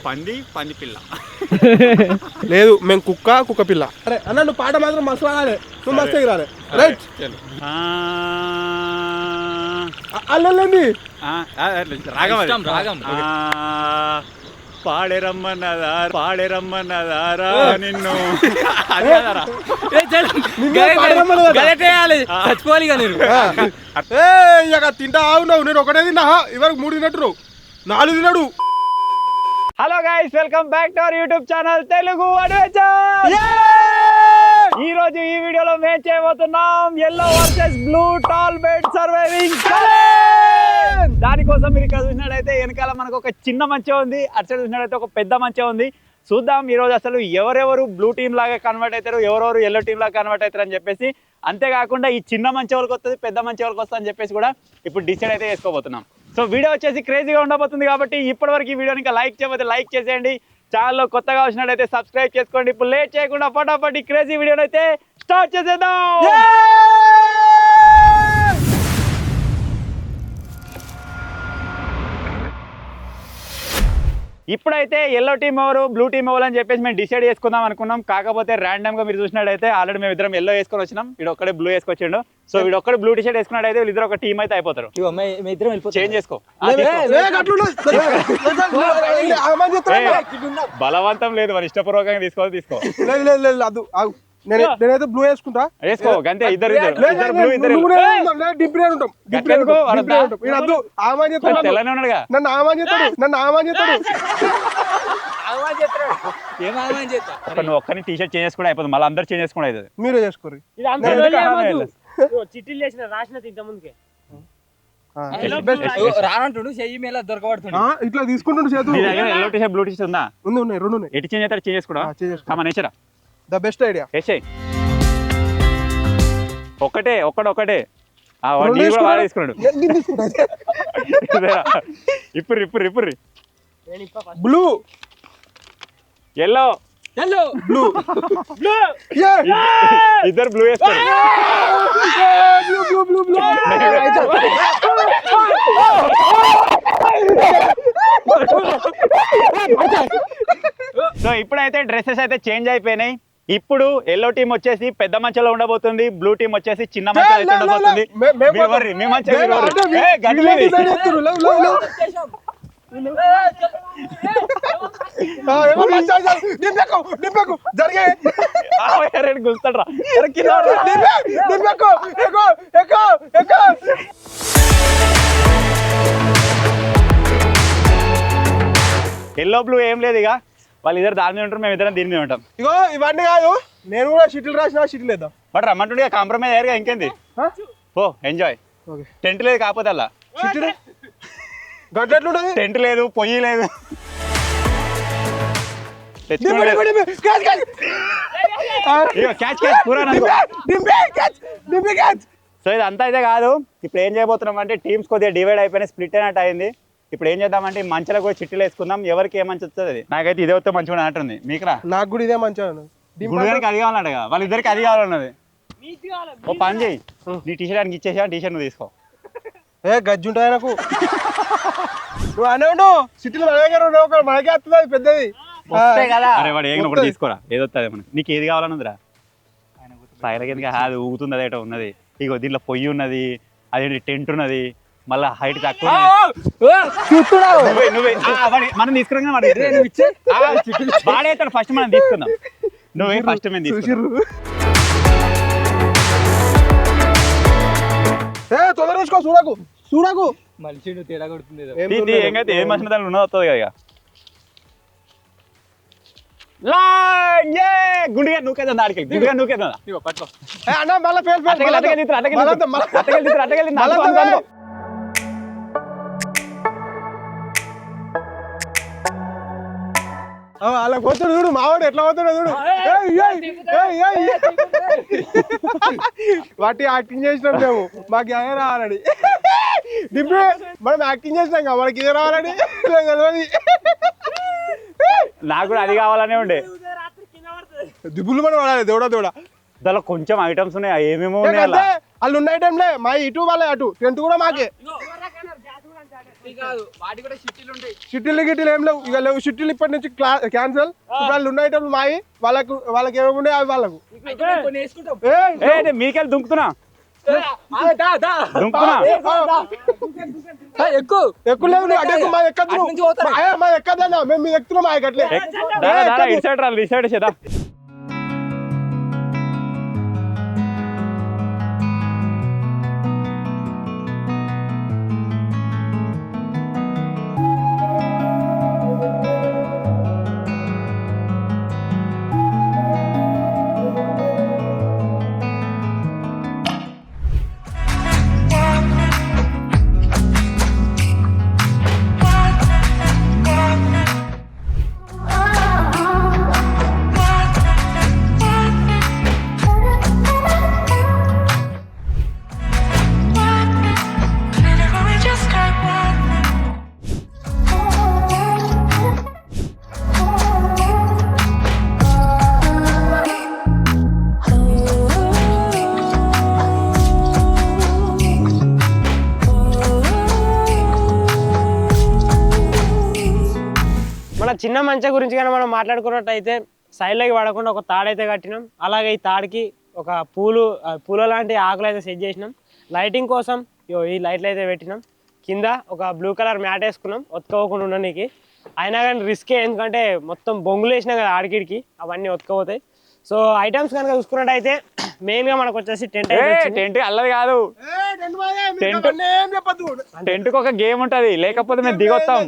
పంది పిల్ల. లేదు మేము కుక్క పిల్ల. అరే అన్న నువ్వు పాట మాత్రం మస్తు రాలే, నువ్వు మస్తు ఎగిరాలి. రైట్ అల్లండి రాగం పాడేరమ్మన్నదారా నిన్ను చచ్చిపోవాలి. ఇక తింటా ఆవున్నావు. నేను ఒకటే తిన్నా, ఇవరకు 3 తిన్నట్టు 4 తిన్నాడు. Hello guys, welcome back to our YouTube channel Telugu adventure. ఈ రోజు ఈ వీడియోలో మేము చేయబోతున్నాం yellow versus blue tall bed surviving challenge. దానికోసం మీరు ఇక్కడ చూసినట్టయితే వెనకాల మనకు ఒక చిన్న మంచే ఉంది, అటు సైడ్ చూసినట్టయితే ఒక పెద్ద మంచే ఉంది. చూద్దాం ఈ రోజు అసలు ఎవరెవరు బ్లూ టీమ్ లాగా కన్వర్ట్ అవుతారు, ఎవరెవరు ఎల్లో టీమ్ లాగా కన్వర్ట్ అవుతారు అని చెప్పేసి. అంతేకాకుండా ఈ చిన్న మంచి ఎవరికి వస్తుంది, పెద్ద మంచి ఎవరికి వస్తుంది అని చెప్పేసి కూడా ఇప్పుడు డిసైడ్ అయితే చేసుకోబోతున్నాం. సో వీడియో వచ్చేసి క్రేజీగా ఉండబోతుంది కాబట్టి ఇప్పటివరకు ఈ వీడియోని ఇంకా లైక్ చేయకపోతే లైక్ చేసేయండి. ఛానల్లో కొత్తగా వచ్చినట్టయితే సబ్స్క్రైబ్ చేసుకోండి. ఇప్పుడు లేట్ చేయకుండా ఫటాఫట్ ఈ క్రేజీ వీడియోని అయితే స్టార్ట్ చేసేద్దాం. ఇప్పుడైతే ఎల్లో టీమ్ ఎవరు బ్లూ టీమ్ ఎవరు అని చెప్పేసి మేము డిసైడ్ చేసుకుందాం అనుకున్నాం. కాకపోతే ర్యాండమ్ గా మీరు చూసినట్టయితే ఆల్రెడీ మేము ఇద్దరం ఎల్లో వేసుకొని వచ్చినాం, వీడు ఒక్కడే బ్లూ వేసుకొచ్చిండు. సో వీడు ఒక్కడే బ్లూ టీషర్ట్ వేసుకున్నట్టయితే వీళ్ళిద్దరు ఒక టీమ్ అయితే అయిపోతారు. చేంజ్ చేసుకో, బలవంతం లేదు, మన ఇష్టపూర్వకంగా తీసుకో. నేనైతే బ్లూ వేసుకుంటా, వేసుకో గంతే. ఇద్దరు తెల్లనే ఉన్నాడుగా, నన్ను ఆమాన్ చేస్తాడు. నువ్వు ఒక్కని టీషర్ట్ చేంజ్ చేసుకుంటే అయిపోతుంది, మళ్ళీ అందరు చేంజ్ చేసుకుంటే అవుతుంది. మీరే చేసుకోరు. చిట్టీలు చేసిన రాసిన ఇంత ముందుకే రానంటుడు చెయ్యి మీద దొరకబడుతుంది. ఇట్లా తీసుకుంటుండు చేతు. ఎల్లో టీషర్ట్ బ్లూ టీషర్ట్ ఉందా? ఉన్నాయి 2 ఉన్నాయి. ఎటు చేంజ్ చేస్తారు, చేంజ్ చేసుకోవడం. The best idea. ఒకటే నీళ్ళు కూడా బాగా తీసుకున్నాడు. ఇప్పుడు బ్లూ ఎల్లో బ్లూ ఇద్దరు బ్లూ వేస్తారు. సో ఇప్పుడైతే డ్రెస్సెస్ అయితే చేంజ్ అయిపోయినాయి. ఇప్పుడు ఎల్లో టీం వచ్చేసి పెద్ద మంచంలో ఉండబోతుంది, బ్లూ టీం వచ్చేసి చిన్న మంచంలో అయితే ఉండబోతుంది. గుస్తాడ్రా ఎల్లో బ్లూ ఏం లేదు, ఇక వాళ్ళు ఇద్దరు దాని మీద ఉంటారు, మేము ఇద్దరం దీని మీద ఉంటాం. ఇగో ఇవన్నీ కాదు, నేను కూడా షిటిల్ రాసిన షిటిల్ వేద్దాం. బట్ రమ్మంటుండే కాంప్రమైజ్ అయ్యారుగా, ఇంకేంది ఓ ఎంజాయ్. టెంట్ లేదు కాకపోతే అలా టెంట్ లేదు, పొయ్యి లేదు. సో ఇది అంతా అయితే కాదు. ఇప్పుడు ఏం చేయబోతున్నాం అంటే టీమ్స్ కొద్దిగా డివైడ్ అయిపోయినాయి, స్ప్లిట్ అయినట్టు అయింది. ఇప్పుడు ఏం చేద్దామంటే మంచిలో కూడా చిట్టీలు వేసుకుందాం, ఎవరికి ఏ మంచి వస్తుంది. నాకైతే ఇదే వస్తే మంచిగా అంటుంది. మీకురా? నాకు కూడా ఇదే మంచిగా గుడిగారికి అది కావాలంట, వాళ్ళిద్దరికి అది కావాలన్నది. ఓ పని చేయి, నీ టీషర్ట్ ఆయనకి ఇచ్చేసా, టీషర్ట్ నువ్వు తీసుకో. గజ్జి ఉంటాయి నాకు. నువ్వు అనే ఉండు, సిటీలో మనకే వస్తుంది అది పెద్దది. అరే వాడు ఏం ఒకటి తీసుకోరా, ఏదొస్తుంది మనకి. నీకు ఏది కావాలన్నదిరా? సైలకి ఎందుకు అది ఊగుతుంది, అదేటో ఉన్నది. ఇగో దీంట్లో పొయ్యి ఉన్నది, అదేంటి టెంట్ ఉన్నది, మళ్ళీ హైట్ తక్కువ. మనం తీసుకురా, వాడేస్తాడు ఫస్ట్, మనం తీసుకుందాం. నువ్వే ఫస్ట్ మేము తీసుకున్నాం. తొందర తీసుకో, చూడకు మనిషి తేడా కొడుతుంది. ఏంకైతే ఏ మనిషి దాని ఉన్నది వస్తుంది కదా. గుండిగా నూకేదా, ఆడికెళ్ళి గుండిగా నూకేదా. అలా పోతాడు చూడు, మావాడు ఎట్లా పోతాడు చూడు. వాటి యాక్టింగ్ చేసినాం మేము, మాకు ఇదే రావాలని. మనం యాక్టింగ్ చేసినాం కదా, మనకి ఇదే రావాలని. నాకు కూడా అది కావాలనే ఉండే. దిబ్బులు మనం వాడాలి, దేవుడా. దానిలో కొంచెం ఐటమ్స్ ఉన్నాయి, ఏమేమో ఉన్నాయి. వాళ్ళు ఉన్న ఐటమ్లే మా ఇటు వాళ్ళ అటు, టెంట్ కూడా మాకే. వాటి కూడా షిట్టీలు ఉంటాయి. షిట్టీలు గిట్టీలు ఏం లేవు, ఇక లేవు షిట్టీలు ఇప్పటి నుంచి క్యాన్సల్. వాళ్ళు ఉన్న ఐటమ్లు మాయి, వాళ్ళకి ఏమేమి ఉన్నాయి అవి వాళ్ళకు. కొన్ని వేసుకుంటాం. మీకెళ్ళి దుంకుతున్నా దుంకుతున్నా ఎక్కువ లేవు అంటే మా ఎక్కద్దు మా ఎక్కదన్నా మేము మీరు ఎక్కుతున్నాం మా ఎక్కట్లే. ఇటు సైడ్ రాలి ఇటు సైడ్ చేద్దాం. మన చిన్న మంచ గురించి కానీ మనం మాట్లాడుకున్నట్టయితే సైడ్లోకి పడకుండా ఒక తాడైతే కట్టినాం. అలాగే ఈ తాడికి ఒక పూల లాంటి ఆకులు అయితే సెట్ చేసినాం. లైటింగ్ కోసం ఈ లైట్లు అయితే పెట్టినాం. కింద ఒక బ్లూ కలర్ మ్యాట్ వేసుకున్నాం ఒత్తుకోకుండా ఉండడానికి. అయినా కానీ రిస్కే, ఎందుకంటే మొత్తం బొంగులు వేసినాం కదా ఆడికిడికి, అవన్నీ ఒత్తుకోపోతాయి. సో ఐటమ్స్ కనుక చూసుకున్నట్టయితే మెయిన్గా మనకు వచ్చేసి టెంట్ అల్లది కాదు, టెంట్కి ఒక గేమ్ ఉంటుంది, లేకపోతే మేము దిగొస్తాం.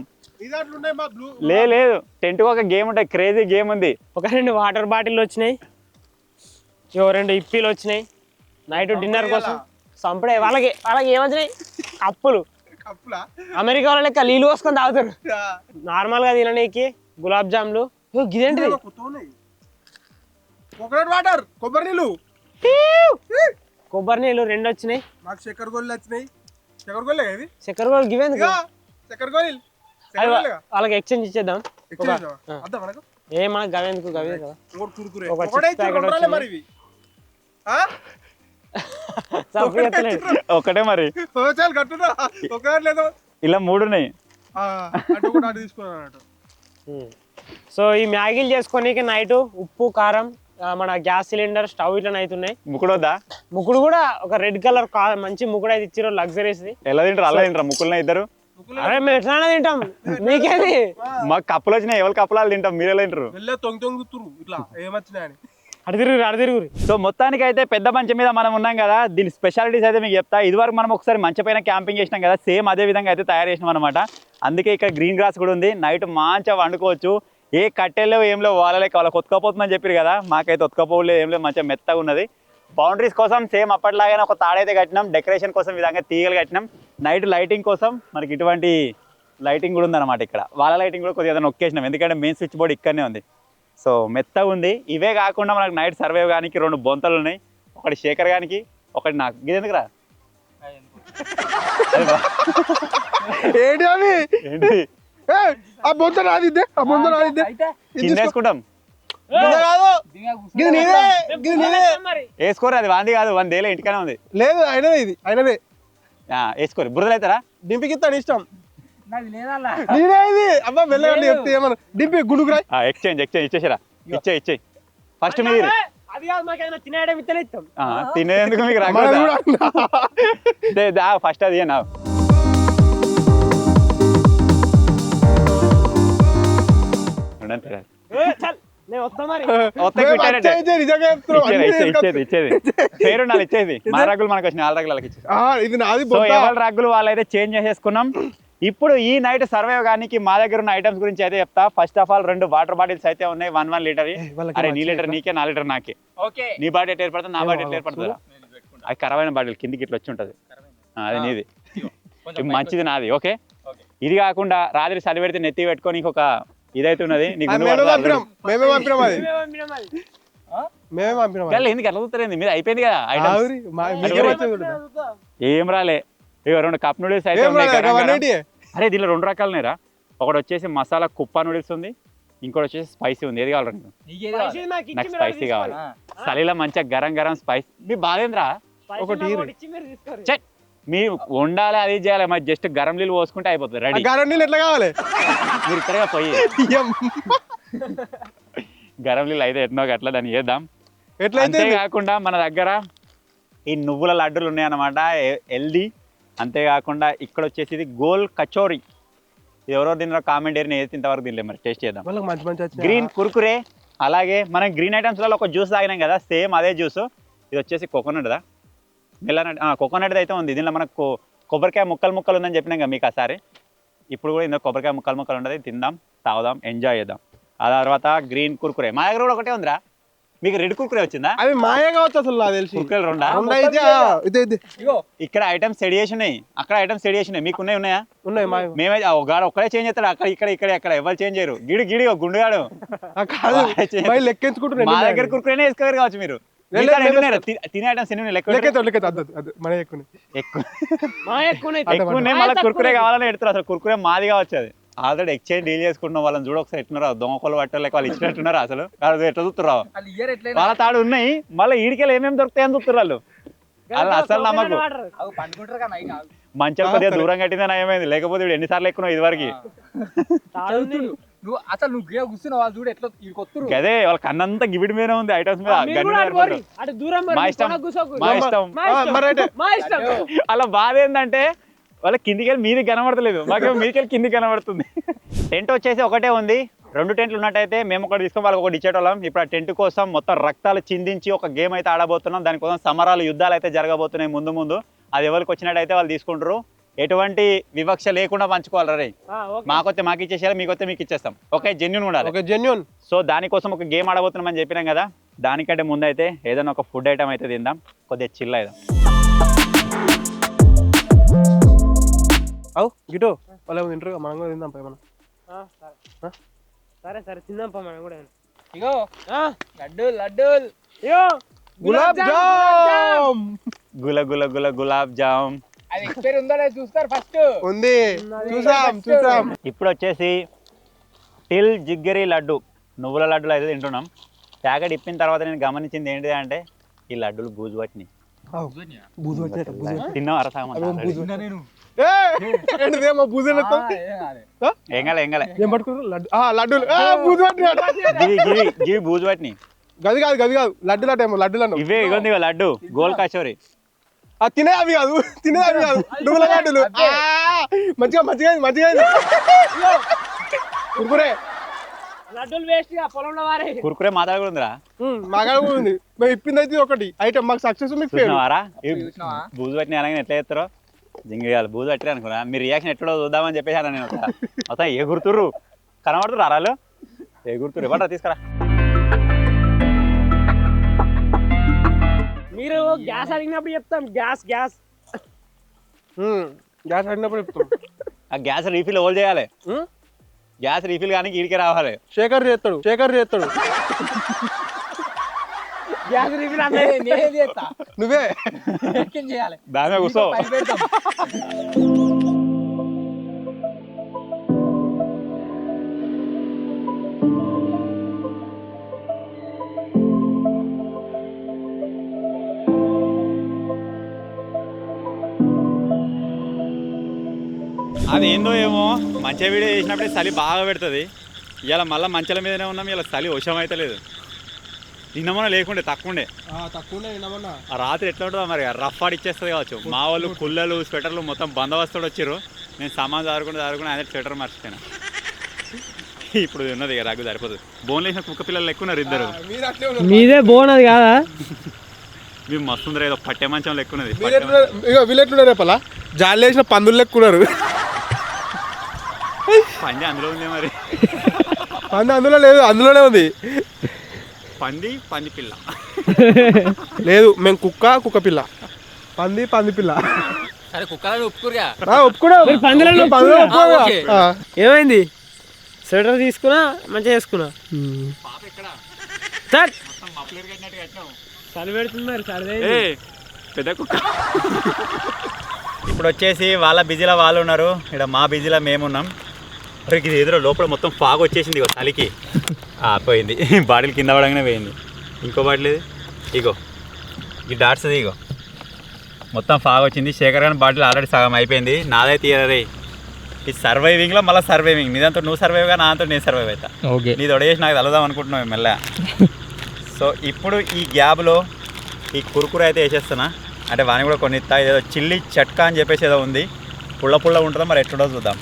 లేదు టెంట్ ఒక గేమ్ ఉంటుంది, క్రేజీ గేమ్ ఉంది. ఒక 2 వాటర్ బాటిల్ వచ్చినాయి, 2 ఇప్పీలు వచ్చినాయి. నైట్ డిన్నర్ కోసం సంపడే వాళ్ళకి ఏమొచ్చినాయి కప్పులు. అమెరికా వాళ్ళ లెక్క నీళ్ళు పోసుకొని తాగుతారు. నార్మల్గా తిననీకి గులాబ్ జామ్లు. ఇదేంటి కొబ్బరి నీళ్ళు 2 వచ్చినాయి. చక్కెర గోళ్ళు వచ్చినాయి. చక్కెర గోళ్ళే చక్కెర గోళ్ళు గివేందుకు చక్కెర గోళీలు వాళ్ళకి ఎక్స్చేంజ్ ఇచ్చేద్దాం. ఏ మనకు గవేందుకు గవే కదా. ఒకటే మరి ఇలా 3 ఉన్నాయి. సో ఈ మ్యాగీలు చేసుకోనీకి నైట్ ఉప్పు కారం మన గ్యాస్ సిలిండర్ స్టవ్ ఇట్లా అవుతున్నాయి. ముక్కుడు కూడా ఒక రెడ్ కలర్ మంచి ముక్కుడు అయితే ఇచ్చారు, లగ్జరీస్. ఎలా తింటారు అలా తింటారా ముక్కులనే ఇద్దరు? అరే మేము ఎట్లా తింటాం, మీకేది మాకు కప్పులు వచ్చినాయి, ఎవరు కప్పులు తింటాం, మీరు ఎలా తింటారు? అడిదిరుగురు. సో మొత్తానికి అయితే పెద్ద మంచం మీద మనం ఉన్నాం కదా, దీని స్పెషాలిటీస్ అయితే మీకు చెప్తా. ఇదివరకు మనం ఒకసారి మంచం పైన క్యాంపింగ్ చేసినాం కదా, సేమ్ అదే విధంగా అయితే తయారు చేసినాం అనమాట. అందుకే ఇక్కడ గ్రీన్ గ్రాస్ కూడా ఉంది, నైట్ మంచిగా వండుకోవచ్చు. ఏ కట్టెల్లో ఏం లేవు, వాళ్ళకి వాళ్ళకి ఒత్తుకపోతుందని చెప్పారు కదా, మాకైతే ఒత్తుకపోలేదు, ఏం లేదు, మంచిగా మెత్తగా ఉన్నది. బౌండరీస్ కోసం సేమ్ అప్పటిలాగానే ఒక తాడైతే కట్టినాం, డెకరేషన్ కోసం విధంగా తీగలు కట్టినాం. నైట్ లైటింగ్ కోసం మనకి ఇటువంటి లైటింగ్ కూడా ఉందన్నమాట. ఇక్కడ వాళ్ళ లైటింగ్ కూడా కొద్దిగా నొక్కేసినాం, ఎందుకంటే మెయిన్ స్విచ్ బోర్డ్ ఇక్కడనే ఉంది. సో మెత్తగా ఉంది. ఇవే కాకుండా మనకు నైట్ సర్వైవ్ కానీ 2 బొంతలు ఉన్నాయి, ఒకటి శేఖర్ గానికి, ఒకటి నాకు. ఇది ఎందుకురా వేసుకుంటాం, వేసుకోరు, అది వాంది కాదు, 1 డేలో ఇంటికనే ఉంది. లేదు అయినదే, ఇది అయినదే, వేసుకోరు. బురదలు అవుతారా? డింపికిస్తాను ఇష్టం. అబ్బా వెళ్ళండి చెప్తే ఏమన్నా డింపి గుడుకురా. ఎక్స్చేంజ్ ఇచ్చేసారా? ఇచ్చేయి ఫస్ట్ మీరు తినేందుకు మీకు ఫస్ట్ అది నా ఇచ్చేది. మా రగ్గులు మనకు వచ్చినాయి, 6 రగ్గులకి ఇచ్చేది. ఎవరి రగ్గులు వాళ్ళైతే చేంజ్ చేసేసుకున్నాం. ఇప్పుడు ఈ నైట్ సర్వైవ్ కానీ మా దగ్గర ఉన్న ఐటమ్స్ గురించి అయితే చెప్తా. First of all 2 water bottles అయితే ఉన్నాయి, 1 లీటర్. అరే నీ లీటర్ నీకే, 4 లీటర్ నాకే. నీ బాటిల్ ఎట్లా ఏర్పడుతుంది, నా బాటిల్ ఎట్లా ఏర్పడుతుందా? అది ఖరాబైన బాటిల్, కిందికి ఇట్లా వచ్చి ఉంటుంది, అది నీది, మంచిది నాది. ఓకే, ఇది కాకుండా రాత్రి చలి పెడితే నెత్తి పెట్టుకొని ఒక ఇదైతే ఉన్నది. నీకు ఎందుకు ఎట్లా చూస్తారేంది? మీద అయిపోయింది కదా ఐటమ్స్, ఏం రాలే. 2 కప్ నూడిల్స్ అయితే ఉన్నాయి. అరే దీనిలో 2 రకాలున్నాయిరా. ఒకటి వచ్చేసి మసాలా కుప్ప నూడిల్స్ ఉంది, ఇంకోటి వచ్చేసి స్పైసీ ఉంది. ఏది కావాలి? నాకు స్పైసీ కావాలి. చలిలో మంచిగా గరం స్పైసీ. మీ బాధేంద్రా? ఒకటి మీరు వండాలి అది చేయాలి మరి జస్ట్ గరం నీళ్ళు పోసుకుంటే అయిపోతుంది రెడీ గరం నీళ్ళు ఎట్లా కావాలి మీరు ఇక్కడగా పోయి గరం నీళ్ళు అయితే ఎట్నో అట్లా దాన్ని చేద్దాం ఎట్లయితే అంతేకాకుండా మన దగ్గర ఈ నువ్వుల లడ్డూలు ఉన్నాయన్నమాట హెల్దీ. అంతేకాకుండా ఇక్కడ వచ్చేసి ఇది గోల్ కచోరీ. ఇది ఎవరో దీనిలో కామెంట్ ఏరిన ఏది ఇంతవరకు తినలేదు, మరి టేస్ట్ చేద్దాం. మంచి గ్రీన్ కుర్కురే. అలాగే మనం గ్రీన్ ఐటమ్స్లలో ఒక జ్యూస్ తాగినాం కదా, సేమ్ అదే జ్యూస్. ఇది వచ్చేసి కోకోనట్దా, మెల్లనట్ కోకోనట్ అయితే ఉంది. దీనిలో మనకు కొబ్బరికాయ ముక్కలు ఉందని చెప్పినాం కదా మీకు ఒకసారి. ఇప్పుడు కూడా ఇందులో కొబ్బరికాయ ముక్కలు ఉంటుంది. తిందాం, తాగుదాం, ఎంజాయ్ చేద్దాం. ఆ తర్వాత గ్రీన్ కుర్కురే. మా దగ్గర కూడా ఒకటే ఉందిరా. మీకు రెడ్ కుర్కురే వచ్చిందా? అవి మాయే కావచ్చు అసలు నాకు తెలిసి. కుర్కురేలు రెండా? ఇక్కడ ఐటమ్స్ సెట్ చేసి ఉన్నాయి, అక్కడ ఐటమ్స్ సెట్ చేసి ఉన్నాయి. మీకు ఉన్నాయా? ఉన్నాయి. మేమే ఒక్కడే చేంజ్ చేస్తాడు, అక్కడ ఇక్కడ ఎవరు చేంజ్ చేయరు. గిడి గుండుగాడు లెక్కించుకుంటున్నా. మా దగ్గర కుర్కురేనే వేసుకోరు కావచ్చు మీరు. తినే ఐటమ్స్ ఎక్కువ మళ్ళీ కుర్కురే కావాలని ఎడుతారు. అసలు కుర్కురే మాది కావచ్చు. అది ఆల్రెడీ ఎక్స్చేంజ్ డీల్ చేసుకుంటున్నాం. వాళ్ళని చూడ ఒకసారి ఎట్టున్నారా, దొంగకోలు పట్టలేక వాళ్ళు ఇచ్చినట్టున్నారు. అసలు ఎట్లా చూస్తున్నారు వాళ్ళ తాడు ఉన్నాయి. మళ్ళీ ఈడికెళ్ళి ఏమేమి దొరుకుతాయని చూస్తున్నారు వాళ్ళు. వాళ్ళు అసలు నమ్మకు. మంచిగా కొద్దిగా దూరం కట్టిందని ఏమైంది, లేకపోతే వీడు ఎన్నిసార్లు ఎక్కువ ఇదివరకు. అదే వాళ్ళ కన్నంతా గివిడి మీద ఉంది ఐటమ్స్ మీద. మా ఇష్టం. అలా బాధ ఏంటంటే వాళ్ళ కిందికి వెళ్ళి మీది కనబడతలేదు, మాకేమో మీదికి వెళ్ళి కిందికి కనబడుతుంది. టెంట్ వచ్చేసి ఒకటే ఉంది. 2 టెంట్లు ఉన్నట్టయితే మేము ఒకటి తీసుకొని వాళ్ళకి ఒకటి ఇచ్చేటోళ్ళం. ఇప్పుడు ఆ టెంట్ కోసం మొత్తం రక్తాలు చిందించి ఒక గేమ్ అయితే ఆడబోతున్నాం. దానికోసం సమరాలు, యుద్ధాలు అయితే జరగబోతున్నాయి ముందు. అది ఎవరికి వచ్చినట్టయితే వాళ్ళు తీసుకుంటారు. ఎటువంటి వివక్ష లేకుండా పంచుకోవాలి. రే మాకొస్తే మాకు ఇచ్చేసేయాలి, మీకొస్తే మీకు ఇచ్చేస్తాం. ఓకే, జెన్యూన్ ఉండాలి. సో దానికోసం ఒక గేమ్ ఆడబోతున్నాం అని చెప్పినాం కదా. దానికంటే ముందు అయితే ఏదైనా ఒక ఫుడ్ ఐటమ్ అయితే తిందాం, కొద్దిగా చిల్ అయిదాం. గిటో వాళ్ళు తింటారు, మనం కూడా తిందాం. సరే తిందాం మనం కూడా. ఇగో లడ్డూలు గులాబ్ జామ్. గులాబ్ జామ్ అది ఎక్స్పైర్ ఉందో లేదో చూస్తారు ఫస్ట్. ఉంది, చూసాం. ఇప్పుడు వచ్చేసి టిల్ జిగ్గరి లడ్డు, నువ్వుల లడ్డులు అయితే తింటున్నాం. ప్యాకెట్ ఇప్పిన తర్వాత నేను గమనించింది ఏంటిది అంటే ఈ లడ్డూలు బూజు పట్టినాయి. తిన్నావారా సగం? బూజు పట్టినాయి. గది కాదు లడ్డు ఇవే ఇగోంది లడ్డు గోల్ కచోరీ. తినేవి కాదు నువ్వుల లడ్డులు. మంచిగా కుర్కురే లడ్డూలు వేస్ట్ గా పొలంలో వారే. కుర్కురే మా దగ్గర ఉందిరా, మా దగ్గర కూడా ఉంది. మేము ఇప్పింది అయితే ఒకటి ఐటమ్, మాకు సక్సెస్. చూసినావారా బూజు పట్టిన అలాగే ఎట్లా చేస్తారో జింగియాలి. బూజు పట్టిరు అనుకున్నా, మీ రియాక్షన్ ఎట్లా చూద్దామని చెప్పేసాను నేను. అసలు ఏ గుర్తుర్రు కనబడుతురు అరాలు, ఏ గుర్తురు ఇవ్వరా తీసుకురా. మీరు గ్యాస్ అడిగినప్పుడు చెప్తాం. గ్యాస్ అడిగినప్పుడు చెప్తాం. ఆ గ్యాస్ రీఫిల్ ఓల్ చేయాలి. గ్యాస్ రీఫిల్ కానీ ఈడికే రావాలి. శేఖర్ చేస్తాడు. గ్యాస్ రీఫిల్ నువ్వే చేయాలి. దాని కూర్చో. అది ఏందో ఏమో మంచిగా వీడియో చేసినప్పుడే చలి బాగా పెడుతుంది. ఇవాళ మళ్ళీ మంచాల మీదనే ఉన్నాం. ఇలా చలి వశం అయితే లేదు. నిన్నమన్నా లేకుండే తక్కువండే. ఆ రాత్రి ఎట్లా ఉంటుందో మరి, రఫ్ ఆడిచ్చేస్తుంది కావచ్చు. మా వాళ్ళు కుళ్ళలు స్వెటర్లు మొత్తం బందోబస్తుడు వచ్చారు. నేను సామాన్ దారుకుంటే అదే స్వెటర్ మర్చిపోయినా. ఇప్పుడు ఉన్నది రగ్గు సరిపోతుంది. బోన్లు వేసిన కుక్క పిల్లలు ఎక్కున్నారు ఇద్దరు. మీదే బోన్ అది కాదా? మేము మస్తుందర ఏదో పట్టె మంచం లెక్కున్నది. వీళ్ళెట్లున్నారు రేపలా జాలి వేసిన పందులు లెక్కున్నారు. పంది అందులో ఉంది మరి. పంది అందులో లేదు, అందులోనే ఉంది. పంది పిల్ల లేదు. మేము కుక్క పిల్ల, పంది పిల్ల. సరే కుక్కలని ఒప్పుకురుగా. ఏమైంది? స్వెటర్ తీసుకున్నా, మంచిగా వేసుకున్నా. చలి పెడుతుంది మరి, పెద్ద కుక్క. ఇప్పుడు వచ్చేసి వాళ్ళ బిజీలో వాళ్ళు ఉన్నారు, ఇక్కడ మా బిజీలో మేమున్నాం. ఇది ఎదురు లోపల మొత్తం ఫాగ్ వచ్చేసింది. ఇగో చలికి పోయింది. బాటిల్ కింద పడగానే పోయింది. ఇంకో బాటిల్ ఇది, ఇగో ఈ డాట్స్, ఇగో మొత్తం ఫాగ్ వచ్చింది. శేఖర్ గారి బాటిల్ ఆల్రెడీ సగం అయిపోయింది. నాదే తీయరే ఈ సర్వైవింగ్లో మళ్ళీ సర్వైవింగ్. నీదంతా నువ్వు సర్వైవ్గా నాదంతా నేను సర్వైవ్ అవుతా. ఓకే నీది ఒడేసి నాకు తెలదాం అనుకుంటున్నావు మెల్ల. సో ఇప్పుడు ఈ గ్యాప్లో ఈ కురుకురు అయితే వేసేస్తున్నా. అంటే వాని కూడా కొన్ని ఇస్తా. ఏదో చిల్లీ చట్కా అని చెప్పేసి ఏదో ఉంది. పుల్ల పుల్ల ఉంటుందో మరి ఎట్లుండో చూద్దాం.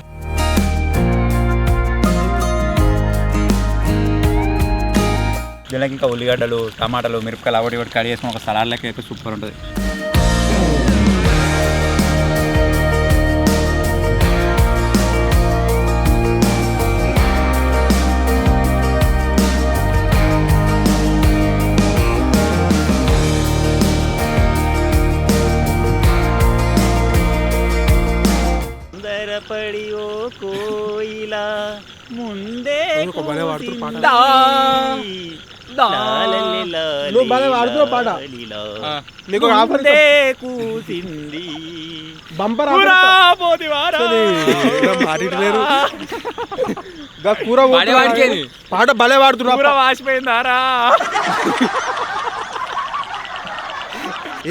దీనికి ఇంకా ఉల్లిగడ్డలు, టమాటాలు, మిరపకాయలు ఒకటి ఒకటి కడిగి వేసుకుని ఒక సలాడ్ లెక్క అయితే సూపర్ ఉంటుంది. పడి ఓ కోయిలా ముందే నువ్వు బాగా వాడుతున్నావు పాట. నీకు ఆఫర్ కూసింది బంపర్ కూర పాట భలే వాడుతున్నా. వాసిపోయిందారా?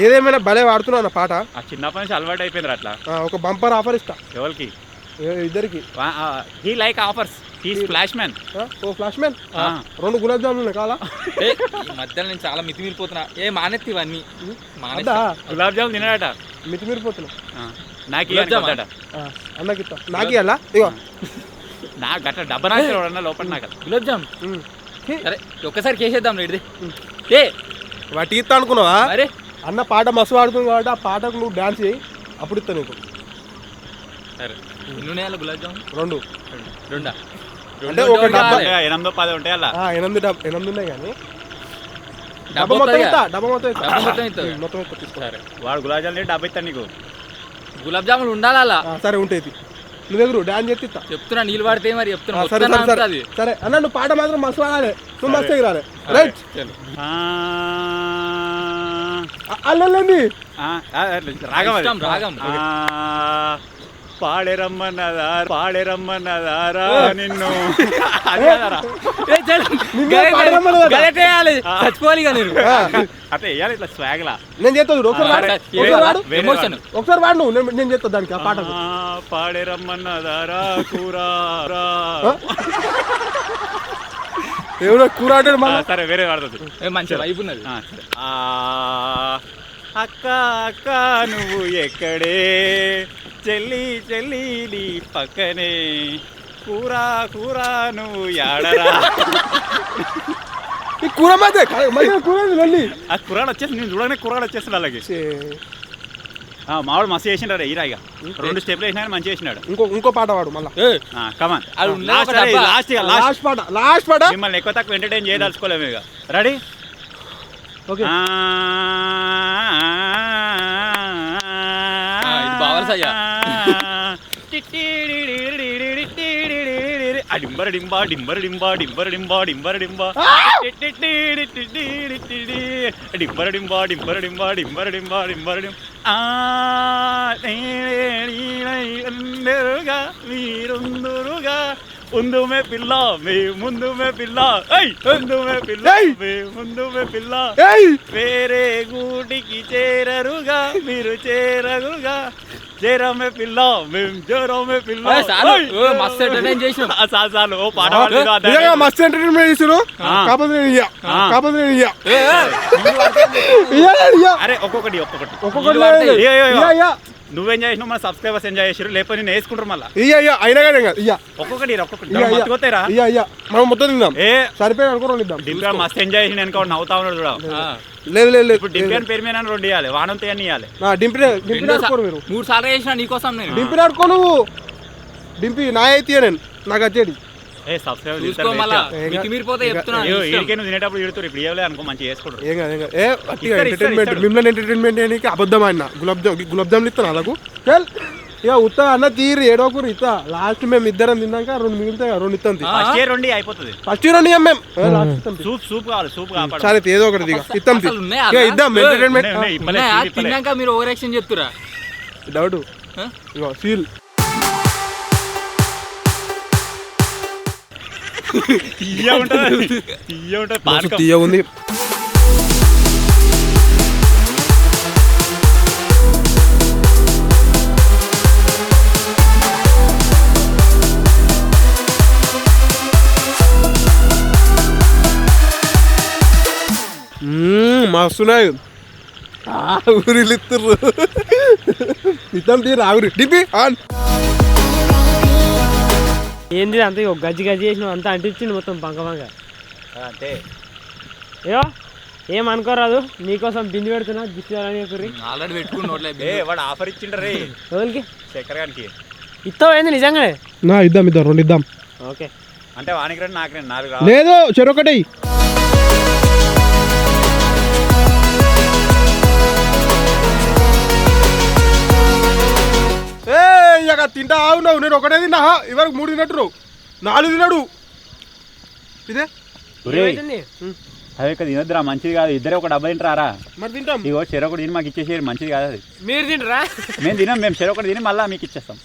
ఏదేమైనా భలే వాడుతున్నా పాట. ఆ చిన్నప్పటి నుంచి అలవాటు అయిపోయింది అట్లా. ఒక బంపర్ ఆఫర్ ఇస్తా. ఎవరికి? ఇద్దరికి. He like offers. He's flash man. Oh flash man. 2 gulab జాములు కావాలా? మధ్యలో నేను చాలా మితిమీరిపోతున్నా. ఏ మానెత్తి ఇవన్నీ గులాబ్ జామున్ తినాడట. మితిమీరిపోతున్నా. నాకు అన్నకి ఇస్తా. నాకు అలా ఇగో నాకు గట్ట డబ్బా నాన్న లోపల నాకు గులాబ్ జామ్. సరే ఒక్కసారి కేసేద్దాం రెడీ. ఏ వాటి ఇస్తా అనుకున్నావా? అరే అన్న పాట మస్తు పాడుతుంది కాబట్టి ఆ పాటకు నువ్వు డాన్స్ చేయి, అప్పుడు ఇస్తా నీకు. సరే ఎన్ని గులాబ్ జామ్? 2 అంటే ఒక డబ్బా 8 10 ఉంటాయి అలా. 8 ఉన్నాయి కానీ డబ్బా మొత్తం తీసుకోవాలి. వాడు గులాబ్ జామున్ డబ్బా ఇస్తా నీకు. గులాబ్ జాములు ఉండాలి అలా. సరే ఉంటాయి. నువ్వు దగ్గర డాన్స్ చేసి ఇస్తా. చెప్తున్నా నీళ్ళు పడితే మరి చెప్తున్నా. సరే అన్న నువ్వు పాట మాత్రం మస్తు వాడాలి. నువ్వు మస్తు ఎగిరాలి. రైట్. అల్లండి రాగం పాడెరమ్మన్నదారా నిన్ను చచ్చిపోవాలి అట్లా వేయాలి ఇట్లా స్వాగ్లా. నేను చేస్తా ఒకసారి వాడు నువ్వు. నేను చేస్తా దానికి ఆ పాట. పాడెరమ్మన్నదారా కూరా ఏమన్నా కూర అంటే సరే వేరే వాడుతుంది. మంచి వైపు ఉన్నది. అక్క అక్క నువ్వు ఎక్కడే, చెల్లి చెల్లి నీ పక్కనే, కూర కూర నువ్వు యాడరా. ఈ కూర మధ్య కూర ఆ కూరలు వచ్చేసి నేను చూడగానే కూరలు వచ్చేస్తుంది వాళ్ళకి. మావాడు మస్తు చేసిండారు. ఈరాయిగా 2 స్టెప్లు వేసినా మంచి చేసినాడు. ఇంకో పాట వాడు మళ్ళీ. కమాన్ లాస్ట్ పాట. మిమ్మల్ని ఎక్కువ తక్కువ ఎంటర్టైన్ చేయదలుచుకోలేము. ఇక రెడీ? ఓకే. ఇది బావలసయ్యా. డింబర డింబా డింబర డింబా డింబర డింబా డింబర డింబా డింబర డింబా డింబర డింబా డింబర డింబా డింబర డింబ మీరుందురుగా ముందుమే పిల్ల మే ముందుమే పిల్ల ముందుమే పిల్ల మే ముందుమే పిల్ల వేరే గూటికి చేరరుగా మీరు చేరరుగా చేరమే పిల్ల మేము చేరమే పిల్ల. మస్తు ఎంటర్టైన్ చేసినాం. చాలు పాట మస్తు ఎంటర్టైన్మెంట్ చేసారు. అరే ఒక్కొక్కటి నువ్వేం చేసినావు, మన సబ్స్క్రైబర్స్ ఎంజాయ్ చేసారు. లేకపోతే నేను వేసుకుంటారు మళ్ళీ. అయినా కానీ ఒక్కొక్కటి మనం మొత్తం తిందాం. సరిపోయి అనుకోండి. డింపి మస్తు ఎంజాయ్ చేసిన వెనక నవ్వుతా ఉన్నాడు చూడ. లేదు ఇప్పుడు డింపి అని పేరు మీద 2 ఇవ్వాలి, వానంతో అన్ని ఇవ్వాలి. డింపి 3 సార్లు చేసిన నీకోసం. డింపి ఆడుకో నువ్వు. డింపి నా అయితే నేను నాకు వచ్చేది. తినేటప్పుడు ఇప్పుడు ఇవ్వలే అనుకో మంచిగా చేసుకుంటారు. మిమ్మల్ని ఎంటర్టైన్మెంట్ చేయడానికి అబద్ధం ఆయన గులాబ్ జాములు ఇస్తాను అలాగూ. ఇక ఉత్త అన్న తీరు ఏడోకూరు ఇస్తా. లాస్ట్ మేము ఇద్దరం తిన్నాక 2 మిగులుతాయి. 2 ఇస్తాం. ఫస్ట్ 2 అయిపోతుంది. ఫస్ట్ 2 ఇవ్వం మేము. సూప్ కావాలి. సూప్ కావాలి. సరే ఏదో ఒకటి ఇస్తాం. ఇద్దాం ఎంటర్టైన్మెంట్. తిన్నాక మీరు ఓవర్ యాక్షన్ చెప్తురా. డౌట్ సీల్ తీయ ఉంటుంది. తీయ ఉంది. మస్తున్నాయి ఊరిలు ఇస్తుర్రు ఇద్దాం తీరు ఆగురి డిపి ఆన్ ఏంది అంత ఇగో గజ్జి గజ్జి చేసిన అంతా అంటించింది మొత్తం పంక అంతే అయ్యో ఏమనుకోరాదు నీకోసం బింది పెడుతున్నా దిష్టి కుర్రి ఆల్రెడీ పెట్టుకుని నోట్లే వాడు ఆఫర్ ఇచ్చిండ్రు రే రోజులకి శేఖర్ గారికి ఇస్తావు ఏంది నిజంగానే ఇద్దాం రెండు ఇద్దాం ఓకే అంటే వానికి రెండు నాకు రెండు 4 లేదు చెరొకటి ఇక తింటా ఆవున్నావు నేను ఒకటే తిన్నా ఇవరకు 3 తిన్నట్టు 4 తిన్నాడు ఇదే అదే కదా తినొద్దురా మంచిది కాదు ఇద్దరే ఒక డబ్బా తింటారా మరి తింటాం ఇగో చెరొకటి తిని మాకు ఇచ్చేసి మంచిది కాదు అది మీరు తింటరా మేము తినాం మేము చెరొకటి తిని మళ్ళీ మీకు ఇచ్చేస్తాం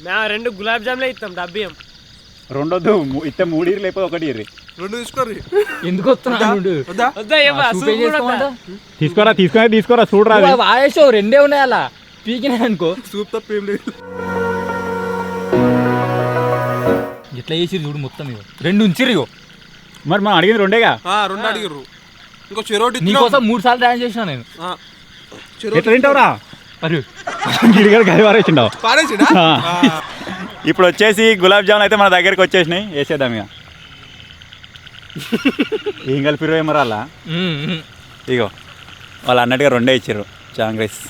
మేము 2 గులాబ్ జామ్లే ఇస్తాం డబ్బియం రెండొద్దు ఇస్తే 3 ఇర్రి లేకపోతే 1 ఇర్రి 2 తీసుకోర్రి ఎందుకు వస్తున్నాడు తీసుకోరా చూడరా వాయేషో 2 ఉన్నాయి అలా పీకినా అనుకో సూప్ తప్ప ఏం లేదు ఎట్లా చేసి చూడు మొత్తం ఇగో 2 ఉంచిర్రు ఇగో మరి మనం అడిగింది 2గా 2 అడిగిర్రు ఇంకో చెరోటి నీకోసం 3 సార్లు డాన్స్ చేసిన నేను ఎట్లా తింటావురా మరి గిడిగడ గడివారేసిండావు పాడేసిడా ఇప్పుడు వచ్చేసి గులాబ్ జామున్ అయితే మన దగ్గరికి వచ్చేసినాయి వేసేద్దాం ఇక ఏం కలిపిరు ఏమో అలా ఇగో వాళ్ళు అన్నట్టుగా 2 ఇచ్చారు జాంగ్రీస్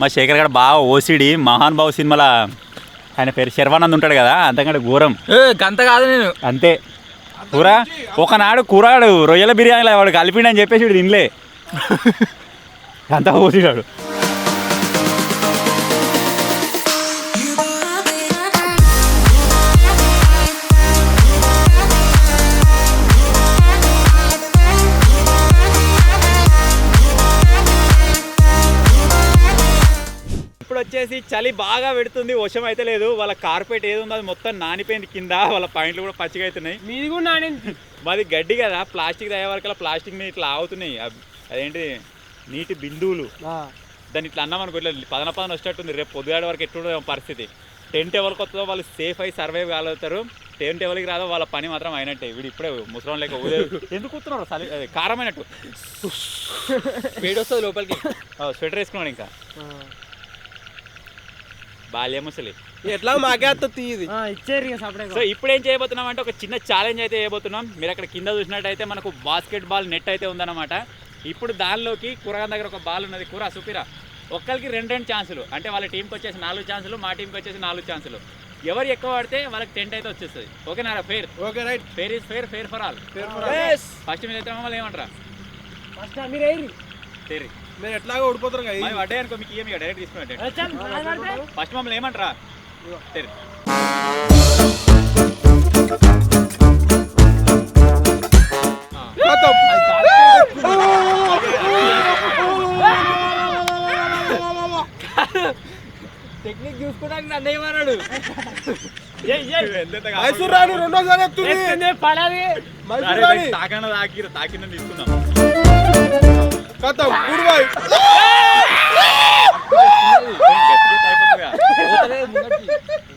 మా శేఖర్ గారు బాగా ఓసిడి మహాన్ బాబు సినిమాలో ఆయన పేరు శర్వానంద్ ఉంటాడు కదా అంతకంటే ఘోరం గంత కాదు నేను అంతే కూర ఒకనాడు కూరాడు రొయ్యల బిర్యానీలో వాడు కలిపిండని చెప్పేసి వీడు తినలే అంతా ఓసిడాడు ఇప్పుడు వచ్చేసి చలి బాగా పెడుతుంది వర్షం అయితే లేదు వాళ్ళ కార్పెట్ ఏది ఉందో అది మొత్తం నానిపోయింది కింద వాళ్ళ పాయింట్లు కూడా పచ్చిగా అవుతున్నాయి మీది కూడా నానింది మాది గడ్డి కదా ప్లాస్టిక్ తయారు వరకు ప్లాస్టిక్ ఇట్లా ఆగుతున్నాయి అదేంటి నీటి బిందువులు దాన్ని ఇట్లా అన్నాం అనుకో ఇట్లా పదన వచ్చేటట్టుంది రేపు పొద్దుగాడ వరకు ఎట్లుండో పరిస్థితి టెంట్ ఎవరికి వస్తుందో వాళ్ళు సేఫ్ అయ్యి సర్వైవ్ కాగలుగుతారు టెంట్ ఎవరికి రాదో వాళ్ళ పని మాత్రం అయినట్టే వీడు ఇప్పుడే ముసలం లేక ఎందుకు కూర్చున్నారు కారమైనట్టు వేడి వస్తుంది లోపలికి స్వెటర్ వేసుకున్నాడు ఇంకా బాల్యం ముసలి ఎట్లా మాకే అత్త తీది ఇచ్చారు సో ఇప్పుడు ఏం చేయబోతున్నాం అంటే ఒక చిన్న ఛాలెంజ్ అయితే చేయబోతున్నాం మీరు అక్కడ కింద చూసినట్టయితే మనకు బాస్కెట్బాల్ నెట్ అయితే ఉందన్నమాట ఇప్పుడు దానిలోకి కూరగాయల దగ్గర ఒక బాల్ ఉన్నది కూర సుపిరా ఒక్కరికి 2 ఛాన్సులు అంటే వాళ్ళ టీంకి వచ్చేసి 4 ఛాన్సులు మా టీంకి వచ్చేసి 4 ఛాన్సులు ఎవరు ఎక్కువ పడితే వాళ్ళకి టెంట్ అయితే వచ్చేస్తుంది ఓకేనా fair okay right fair is fair fair for all first మీరు అయితే మమ్మల్ని ఏమంటారా ఫేర్ మీరు ఎట్లాగో ఓడిపోతారు కదా మరి వడ్డే అనుకో మీకు ఏమి డైరెక్ట్ తీసుకున్నట్టు ఫస్ట్ మమ్మల్ని ఏమంటారా ఫేర్ టెక్నిక్ చూసుకోవడానికి నన్ను ఏమన్నాడు మైసూర్ రాణి రెండోసారి ఎత్తుంది మైసూర్ రాణి తాకిందని తీసుకుందాం కథం గుడిబాయ్